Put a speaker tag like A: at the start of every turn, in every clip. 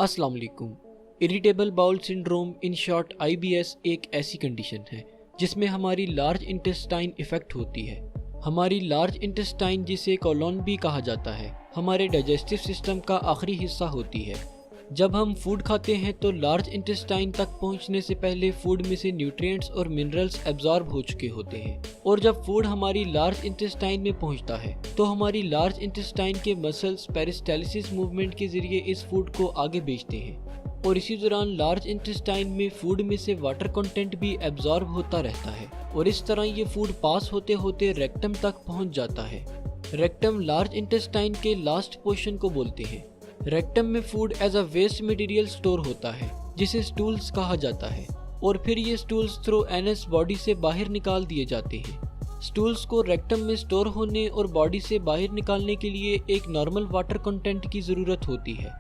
A: अस्सलाम वालेकुम। Irritable bowel syndrome in short IBS एक ऐसी कंडीशन है जिसमें हमारी लार्ज इंटेस्टाइन इफेक्ट होती है। हमारी लार्ज इंटेस्टाइन, जिसे कोलोन भी कहा जाता है, हमारे डाइजेस्टिव सिस्टम का आखिरी हिस्सा होती है। जब हम फूड खाते हैं तो लार्ज इंटेस्टाइन तक पहुंचने से पहले फूड में से न्यूट्रिएंट्स और मिनरल्स एब्जॉर्ब हो चुके होते हैं, और जब फूड हमारी लार्ज इंटेस्टाइन में पहुंचता है तो हमारी लार्ज इंटेस्टाइन के मसल्स पेरिस्टालिसिस मूवमेंट के जरिए इस फूड को आगे भेजते हैं, और इसी दौरान लार्ज इंटेस्टाइन में फूड में से वाटर कंटेंट भी एब्जॉर्ब होता रहता है, और इस तरह ये फूड पास होते होते रेक्टम तक पहुंच जाता है। रेक्टम लार्ज इंटेस्टाइन के लास्ट पोर्शन को बोलते हैं। रेक्टम में food as a waste material store होता है जिसे स्टूल्स कहा जाता है, और फिर ये स्टूल्स थ्रू एनस बॉडी से बाहर निकाल दिए जाते हैं। स्टूल्स को रेक्टम में स्टोर होने और बॉडी से बाहर निकालने के लिए एक नॉर्मल वाटर कंटेंट की ज़रूरत होती है।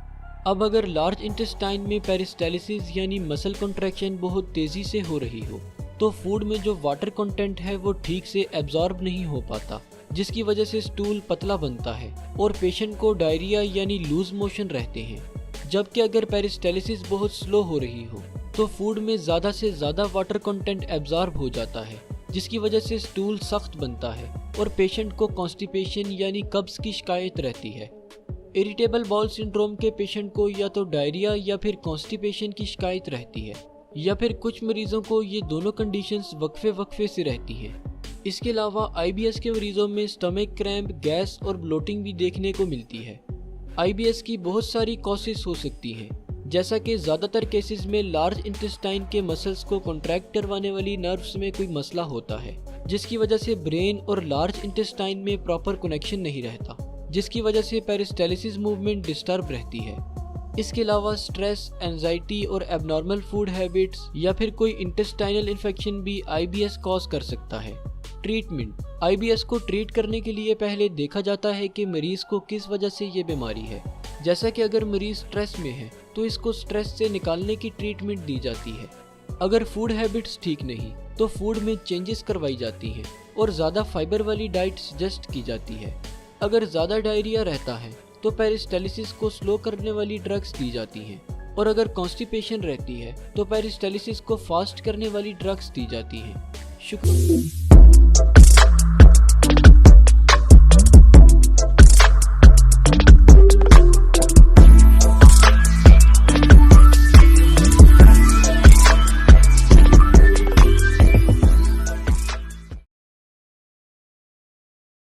A: अब अगर लार्ज इंटेस्टाइन में पेरिस्टालिसिस यानी मसल कंट्रैक्शन बहुत तेज़ी से हो रही हो तो फूड में जो वाटर कंटेंट है वो ठीक से एब्जॉर्ब नहीं हो पाता, जिसकी वजह से स्टूल पतला बनता है और पेशेंट को डायरिया यानी लूज मोशन रहते हैं। जबकि अगर पेरिस्टालिसिस बहुत स्लो हो रही हो तो फूड में ज़्यादा से ज़्यादा वाटर कंटेंट एब्जॉर्ब हो जाता है, जिसकी वजह से स्टूल सख्त बनता है और पेशेंट को कॉन्स्टिपेशन यानी कब्ज की शिकायत रहती है। इरिटेबल बाउल सिंड्रोम के पेशेंट को या तो डायरिया या फिर कॉन्स्टिपेशन की शिकायत रहती है, या फिर कुछ मरीजों को ये दोनों कंडीशंस वक्फे से रहती हैं। इसके अलावा IBS के मरीजों में स्टमक क्रैम्प, गैस और ब्लोटिंग भी देखने को मिलती है। IBS की बहुत सारी कॉजेस हो सकती हैं, जैसा कि ज़्यादातर केसेस में लार्ज इंटेस्टाइन के मसल्स को कॉन्ट्रैक्ट करवाने वाली नर्व्स में कोई मसला होता है, जिसकी वजह से ब्रेन और लार्ज इंटेस्टाइन में प्रॉपर कनेक्शन नहीं रहता, जिसकी वजह से पेरिस्टालिसिस मूवमेंट डिस्टर्ब रहती है। इसके अलावा स्ट्रेस, एंजाइटी और एबनॉर्मल फूड हैबिट्स या फिर कोई इंटेस्टाइनल इन्फेक्शन भी IBS कॉज कर सकता है। ट्रीटमेंट: IBS को ट्रीट करने के लिए पहले देखा जाता है कि मरीज को किस वजह से ये बीमारी है। जैसा कि अगर मरीज स्ट्रेस में है तो इसको स्ट्रेस से निकालने की ट्रीटमेंट दी जाती है। अगर फूड हैबिट्स ठीक नहीं तो फूड में चेंजेस करवाई जाती हैं और ज़्यादा फाइबर वाली डाइट सजेस्ट की जाती है। अगर ज़्यादा डायरिया रहता है तो पेरिस्टालिसिस को स्लो करने वाली ड्रग्स दी जाती हैं, और अगर कॉन्स्टिपेशन रहती है तो पेरिस्टालिसिस को फास्ट करने वाली ड्रग्स दी जाती हैं। शुक्रिया।